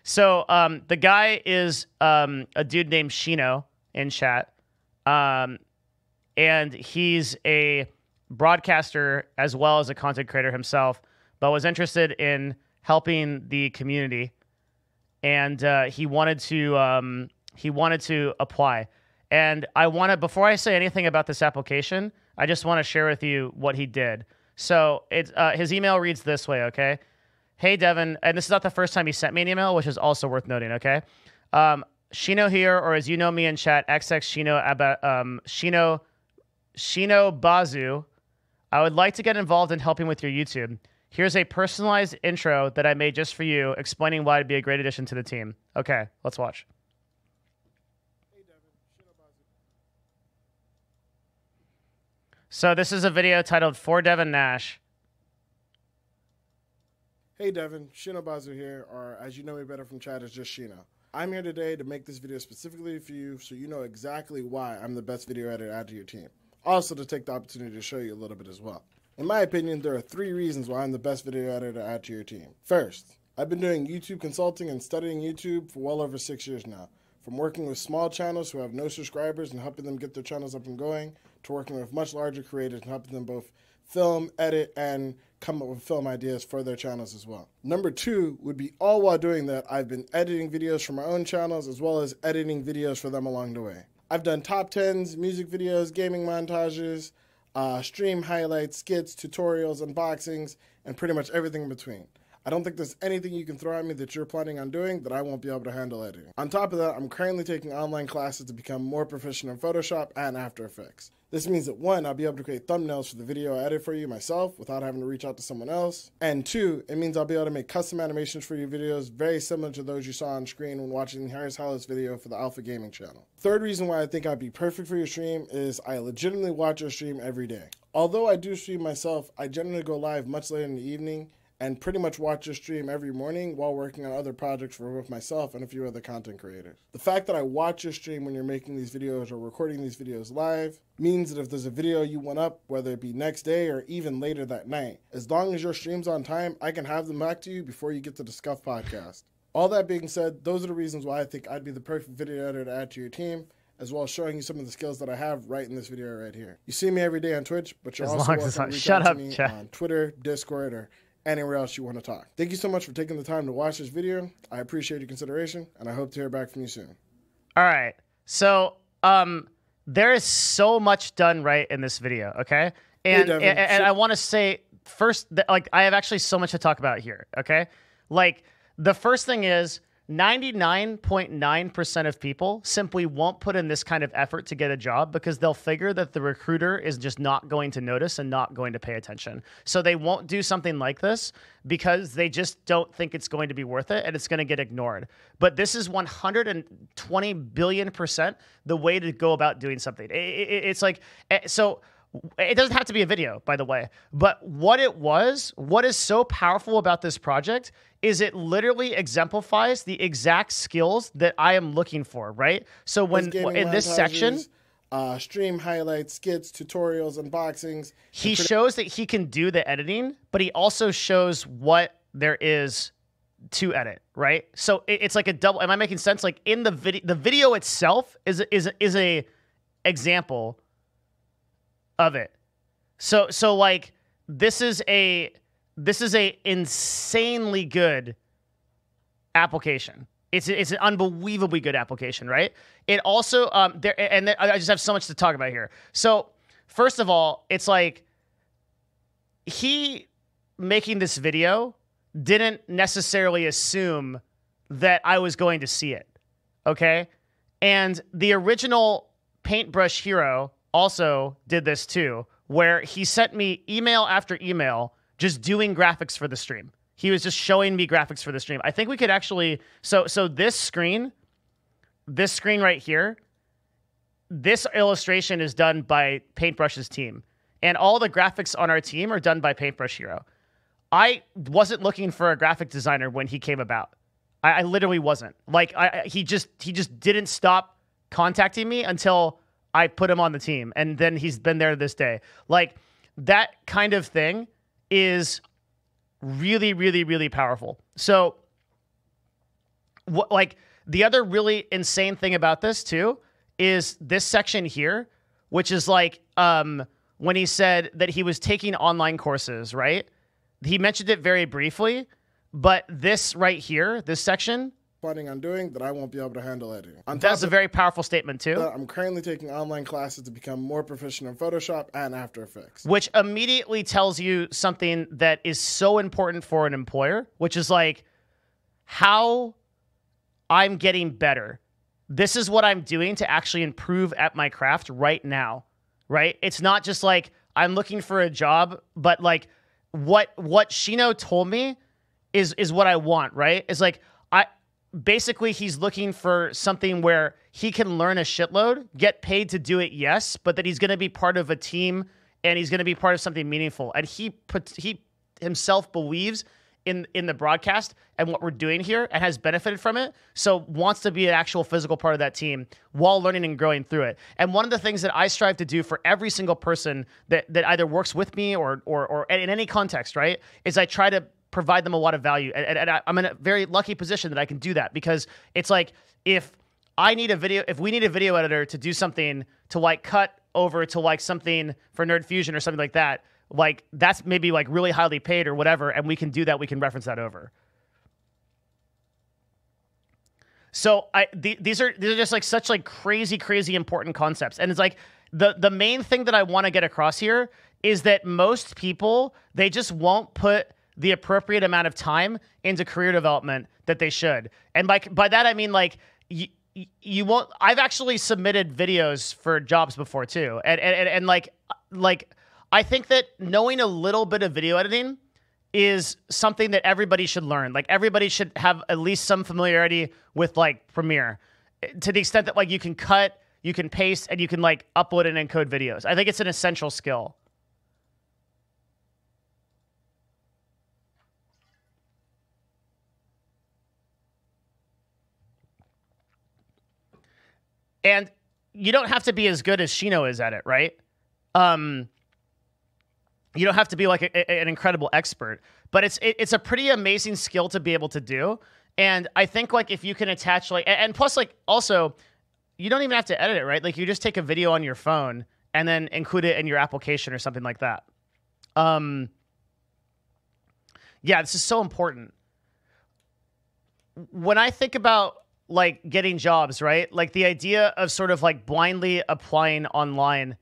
So the guy is a dude named Shino in chat. And he's a broadcaster as well as a content creator himself, but was interested in helping the community. And he wanted to apply. And before I say anything about this application, I just want to share with you what he did. So his email reads this way, okay? Hey, Devin, and this is not the first time he sent me an email, which is also worth noting, okay? Shino here, or as you know me in chat, XX Shino Bazu. I would like to get involved in helping with your YouTube. Here's a personalized intro that I made just for you, explaining why it'd be a great addition to the team. Okay, let's watch. Hey, Devin, Shino Bazu. So this is a video titled For DevinNash. Hey Devin, Shino Bazu here, or as you know me better from chat, it's just Shino. I'm here today to make this video specifically for you so you know exactly why I'm the best video editor to add to your team. Also to take the opportunity to show you a little bit as well. In my opinion, there are 3 reasons why I'm the best video editor to add to your team. First, I've been doing YouTube consulting and studying YouTube for well over 6 years now. From working with small channels who have no subscribers and helping them get their channels up and going, to working with much larger creators and helping them both film, edit, and come up with film ideas for their channels as well. Number 2 would be all while doing that, I've been editing videos for my own channels as well as editing videos for them along the way. I've done top 10s, music videos, gaming montages, stream highlights, skits, tutorials, unboxings, and pretty much everything in between. I don't think there's anything you can throw at me that you're planning on doing that I won't be able to handle editing. On top of that, I'm currently taking online classes to become more proficient in Photoshop and After Effects. This means that 1, I'll be able to create thumbnails for the video I edit for you myself without having to reach out to someone else. And 2, it means I'll be able to make custom animations for your videos very similar to those you saw on screen when watching Harris Hollis video for the Alpha Gaming channel. Third reason why I think I'd be perfect for your stream is I legitimately watch your stream every day. Although I do stream myself, I generally go live much later in the evening and pretty much watch your stream every morning while working on other projects for both myself and a few other content creators. The fact that I watch your stream when you're making these videos or recording these videos live means that if there's a video you want up, whether it be next day or even later that night, as long as your stream's on time, I can have them back to you before you get to the Scuff podcast. All that being said, those are the reasons why I think I'd be the perfect video editor to add to your team, as well as showing you some of the skills that I have right in this video right here. You see me every day on Twitch, but you're also welcome to reach out to me on Twitter, Discord, or anywhere else you want to talk. Thank you so much for taking the time to watch this video. I appreciate your consideration, and I hope to hear back from you soon. All right. So, there is so much done right in this video, okay? And hey, Devin, and I want to say first that, like, I have actually so much to talk about here, okay? Like, the first thing is 99.9% of people simply won't put in this kind of effort to get a job because they'll figure that the recruiter is just not going to notice and not going to pay attention. So they won't do something like this because they just don't think it's going to be worth it and it's going to get ignored. But this is 120 billion% the way to go about doing something. It's like, so it doesn't have to be a video, by the way, but what is so powerful about this project is it literally exemplifies the exact skills that I am looking for, right? So when in this section, stream highlights, skits, tutorials, unboxings, he shows that he can do the editing, but he also shows what there is to edit, right? So it's like a double. Am I making sense? Like in the video itself is a example of it. So like this is a insanely good application. It's an unbelievably good application, right? It also I just have so much to talk about here. So first of all, it's like he making this video didn't necessarily assume that I was going to see it, okay? And the original Paintbrush Hero also did this too, where he sent me email after email just doing graphics for the stream. He was just showing me graphics for the stream. I think we could actually, so this screen right here, this illustration is done by Paintbrush's team. And all the graphics on our team are done by Paintbrush Hero. I wasn't looking for a graphic designer when he came about. I literally wasn't. Like, he just didn't stop contacting me until I put him on the team. And then he's been there this day. Like, that kind of thing is really, really, really powerful. So like the other really insane thing about this too is this section here, which is like when he said that he was taking online courses, right? He mentioned it very briefly, but this right here, this section, planning on doing that I won't be able to handle editing. That's a very powerful statement too. I'm currently taking online classes to become more proficient in Photoshop and After Effects. Which immediately tells you something that is so important for an employer, which is like how I'm getting better. This is what I'm doing to actually improve at my craft right now, right? It's not just like I'm looking for a job, but like what Shino told me is what I want, right? It's like basically he's looking for something where he can learn a shitload, get paid to do it, yes, but that he's going to be part of a team and he's going to be part of something meaningful. And he himself believes in the broadcast and what we're doing here and has benefited from it, so wants to be an actual physical part of that team while learning and growing through it. And one of the things that I strive to do for every single person that either works with me or in any context, right, is I try to provide them a lot of value. And I'm in a very lucky position that I can do that, because it's like if we need a video editor to do something, to like cut over to like something for Nerd Fusion or something like that, like that's maybe like really highly paid or whatever, and we can do that, we can reference that over. So these are just like such like crazy important concepts. And it's like the main thing that I want to get across here is that most people, they just won't put the appropriate amount of time into career development that they should. And by that I mean like you won't. I've actually submitted videos for jobs before too, and like I think that knowing a little bit of video editing is something that everybody should learn. Like everybody should have at least some familiarity with like Premiere, to the extent that like you can cut, you can paste, and you can like upload and encode videos. I think it's an essential skill. And you don't have to be as good as Shino is at it, right? You don't have to be like an incredible expert, but it's a pretty amazing skill to be able to do. And I think like if you can attach like, and plus like also, you don't even have to edit it, right? Like you just take a video on your phone and then include it in your application or something like that. Yeah, this is so important. When I think about like getting jobs, right? Like the idea of sort of like blindly applying online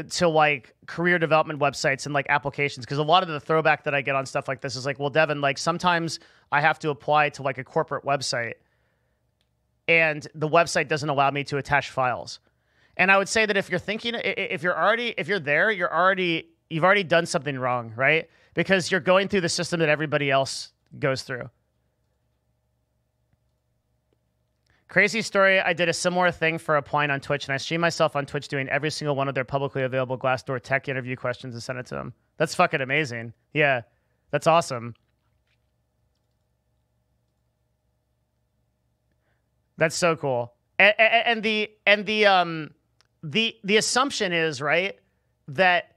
to like career development websites and like applications. Because a lot of the throwback that I get on stuff like this is like, well, Devin, like sometimes I have to apply to like a corporate website and the website doesn't allow me to attach files. And I would say that if you're thinking, if you're there, you've already done something wrong, right? Because you're going through the system that everybody else goes through. Crazy story, I did a similar thing for applying on Twitch, and I streamed myself on Twitch doing every single one of their publicly available Glassdoor tech interview questions and sent it to them. That's fucking amazing. Yeah, that's awesome. That's so cool. And the assumption is, right, that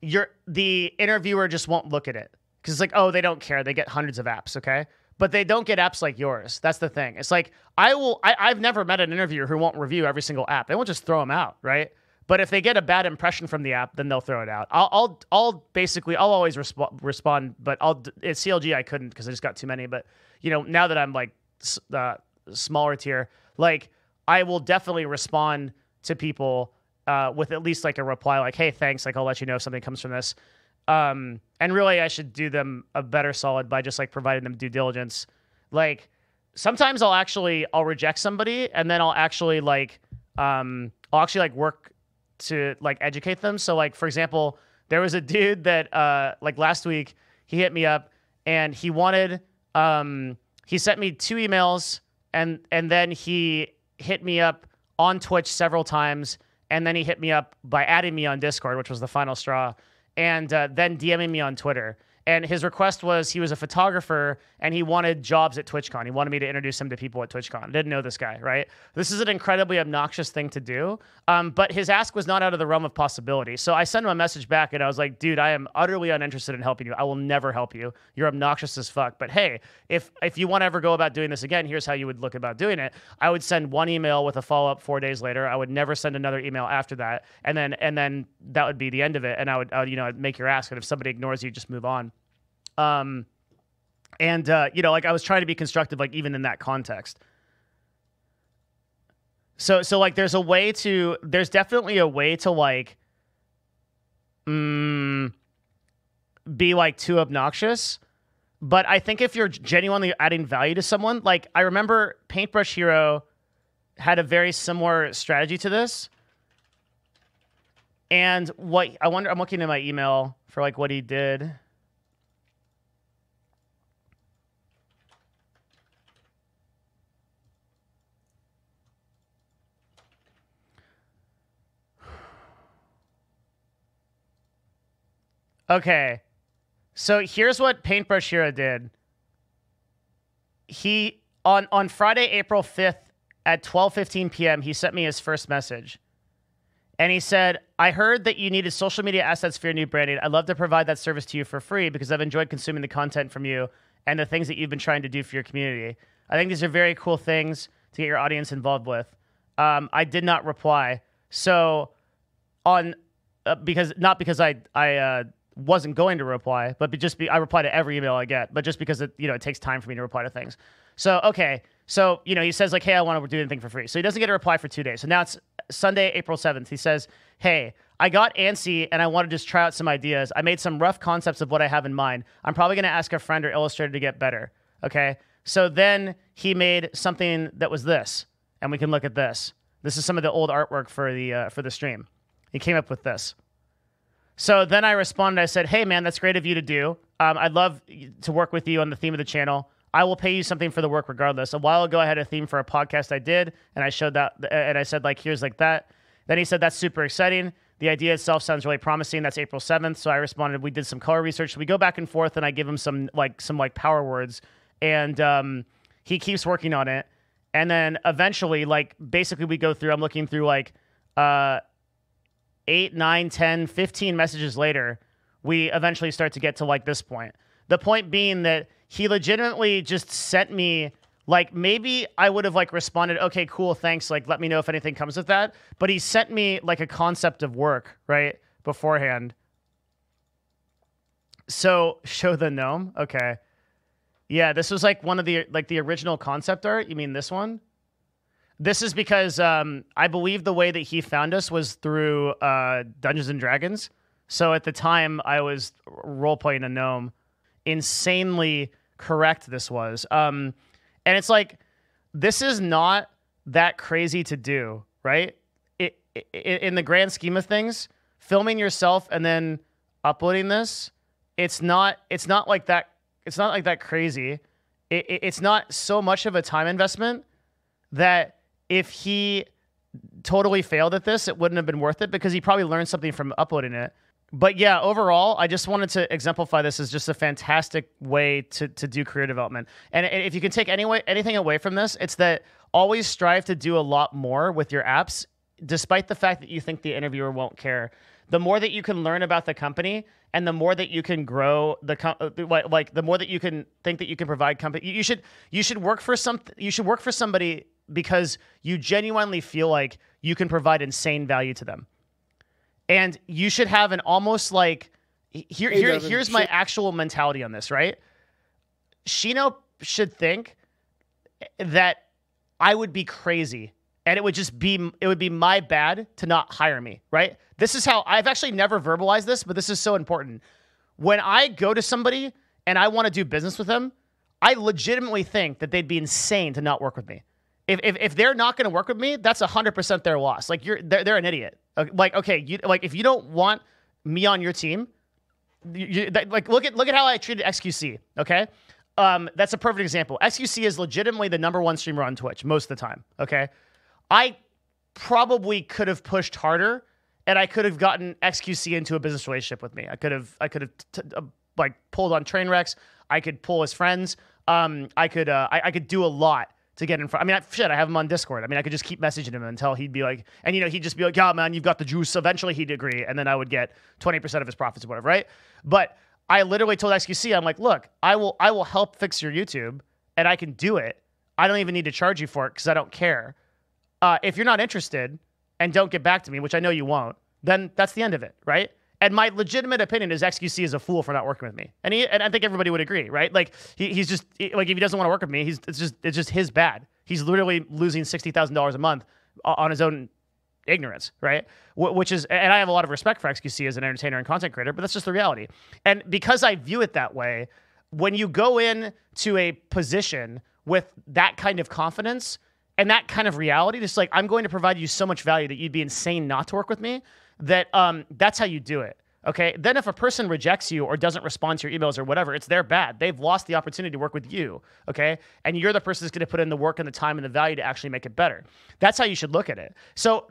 the interviewer just won't look at it. Because it's like, oh, they don't care. They get hundreds of apps, okay? But they don't get apps like yours. That's the thing. It's like, I've never met an interviewer who won't review every single app. They won't just throw them out, right? But if they get a bad impression from the app, then they'll throw it out. I'll always respond, but at CLG I couldn't because I just got too many. But, you know, now that I'm like smaller tier, like I will definitely respond to people with at least like a reply like, hey, thanks. Like, I'll let you know if something comes from this. And really, I should do them a better solid by just like providing them due diligence. Like sometimes I'll reject somebody and then I'll actually work to like educate them. So like, for example, there was a dude that like last week he hit me up and he wanted, he sent me 2 emails and then he hit me up on Twitch several times. And then he hit me up by adding me on Discord, which was the final straw. And then DMing me on Twitter. And his request was he was a photographer and he wanted jobs at TwitchCon. He wanted me to introduce him to people at TwitchCon. I didn't know this guy, right? This is an incredibly obnoxious thing to do. But his ask was not out of the realm of possibility. So I sent him a message back and I was like, dude, I am utterly uninterested in helping you. I will never help you. You're obnoxious as fuck. But hey, if you want to ever go about doing this again, here's how you would look about doing it. I would send one email with a follow-up 4 days later. I would never send another email after that. And then that would be the end of it. And I would I'd make your ask. And if somebody ignores you, just move on. I was trying to be constructive, like even in that context. So like, there's definitely a way to like, be like too obnoxious. But I think if you're genuinely adding value to someone, like I remember Paintbrush Hero had a very similar strategy to this. And I'm looking at my email for like what he did. Okay, so here's what Paintbrush Hero did. He, on Friday, April 5th at 12:15 p.m., he sent me his first message. And he said, I heard that you needed social media assets for your new branding. I'd love to provide that service to you for free because I've enjoyed consuming the content from you and the things that you've been trying to do for your community. I think these are very cool things to get your audience involved with. I did not reply. So because I wasn't going to reply, but I reply to every email I get, but just because it takes time for me to reply to things. So, okay. So, he says like, hey, I want to do anything for free. So he doesn't get a reply for 2 days. So now it's Sunday, April 7th. He says, hey, I got antsy and I want to just try out some ideas. I made some rough concepts of what I have in mind. I'm probably going to ask a friend or illustrator to get better. Okay. So then he made something that was this, and we can look at this. This is some of the old artwork for the stream. He came up with this. So then I responded. I said, hey, man, that's great of you to do. I'd love to work with you on the theme of the channel. I will pay you something for the work regardless. A while ago, I had a theme for a podcast I did, and I showed that, and I said, like, here's like that. Then he said, that's super exciting. The idea itself sounds really promising. That's April 7th. So I responded, we did some color research. We go back and forth, and I give him some power words, and he keeps working on it. And then eventually, like, basically we go through, I'm looking through like 8, 9, 10, 15 messages later, we eventually start to get to like this point. The point being that he legitimately just sent me, like, maybe I would have like responded, okay, cool, thanks, like, let me know if anything comes of that. But he sent me like a concept of work, right, beforehand. So, show the gnome? Okay. Yeah, this was like one of the original concept art. You mean this one? This is because I believe the way that he found us was through Dungeons and Dragons. So at the time, I was role-playing a gnome. Insanely correct this was. And it's like, this is not that crazy to do, right? In the grand scheme of things, filming yourself and then uploading this, it's not like that. It's not like that crazy. It's not so much of a time investment that if he totally failed at this, it wouldn't have been worth it because he probably learned something from uploading it. But yeah, overall, I just wanted to exemplify this as just a fantastic way to do career development. And if you can take anything away from this, it's that always strive to do a lot more with your apps, despite the fact that you think the interviewer won't care. The more that you can learn about the company and the more that you can grow the more that you can think that you can provide company, you should work for somebody because you genuinely feel like you can provide insane value to them. And you should have an almost like, here's my actual mentality on this, right? Shino should think that I would be crazy and it would be my bad to not hire me, right? This is how, I've actually never verbalized this, but this is so important. When I go to somebody and I want to do business with them, I legitimately think that they'd be insane to not work with me. If they're not going to work with me, that's 100% their loss. Like they're an idiot. Like, okay, if you don't want me on your team, look at how I treated XQC. Okay, that's a perfect example. XQC is legitimately the #1 streamer on Twitch most of the time. Okay, I probably could have pushed harder, and I could have gotten XQC into a business relationship with me. I could have like pulled on train wrecks. I could pull his friends. I could do a lot to get in front. I mean, I have him on Discord. I mean, I could just keep messaging him until he'd be like, and he'd just be like, yeah, man, you've got the juice. Eventually he'd agree. And then I would get 20% of his profits or whatever, right? But I literally told XQC, I'm like, look, I will help fix your YouTube and I can do it. I don't even need to charge you for it because I don't care. If you're not interested and don't get back to me, which I know you won't, then that's the end of it, right? And my legitimate opinion is XQC is a fool for not working with me. And I think everybody would agree, right? Like he's just like, if he doesn't want to work with me, it's just his bad. He's literally losing $60,000 a month on his own ignorance, right? Which is, and I have a lot of respect for XQC as an entertainer and content creator, but that's just the reality. And because I view it that way, when you go in to a position with that kind of confidence and that kind of reality, just like, I'm going to provide you so much value that you'd be insane not to work with me, that that's how you do it, okay? Then if a person rejects you or doesn't respond to your emails or whatever, it's their bad. They've lost the opportunity to work with you, okay? And you're the person that's going to put in the work and the time and the value to actually make it better. That's how you should look at it. So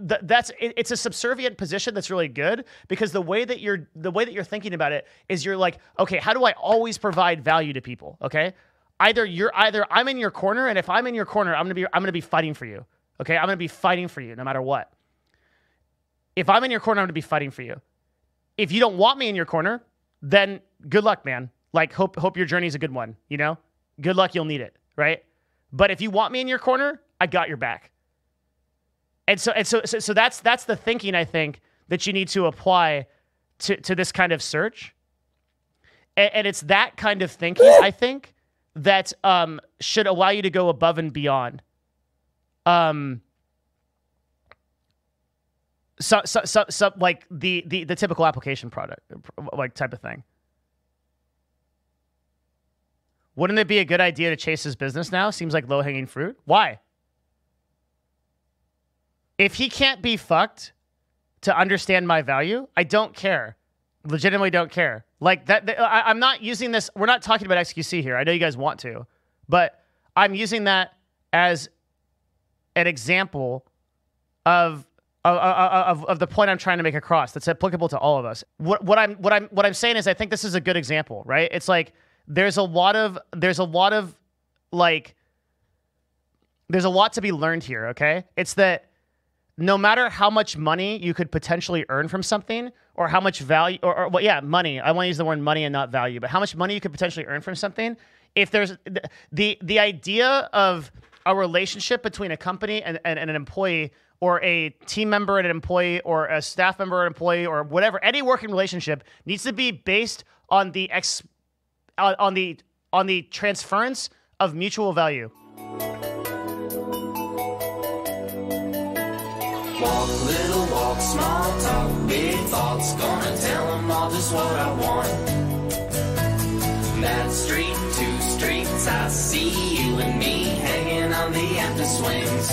it's a subservient position that's really good, because the way that you're thinking about it is you're like, okay, how do I always provide value to people, okay? Either I'm in your corner, and if I'm in your corner, I'm gonna be fighting for you, okay? I'm gonna be fighting for you no matter what. If I'm in your corner, I'm going to be fighting for you. If you don't want me in your corner, then good luck, man. Like, hope your journey is a good one, Good luck, you'll need it, right? But if you want me in your corner, I got your back. And so that's the thinking, I think, that you need to apply to this kind of search. And it's that kind of thinking, I think, that should allow you to go above and beyond. So like the typical application product, like type of thing. Wouldn't it be a good idea to chase his business now? Seems like low-hanging fruit. Why? If he can't be fucked to understand my value, I don't care. Legitimately don't care. Like that. I'm not using this. We're not talking about XQC here. I know you guys want to, but I'm using that as an example of the point I'm trying to make across that's applicable to all of us. What I'm saying is, I think this is a good example, right? It's like there's a lot to be learned here, okay? It's that no matter how much money you could potentially earn from something, or how much value, money. I want to use the word money and not value, but how much money you could potentially earn from something. If there's the idea of a relationship between a company and an employee, or a team member and an employee, or a staff member and employee, or whatever, any working relationship needs to be based on the transference of mutual value. Walk, little walk, small talk, big thoughts, gonna tell them all just what I want. That street, 2 streets, I see you and me hanging on the empty swings.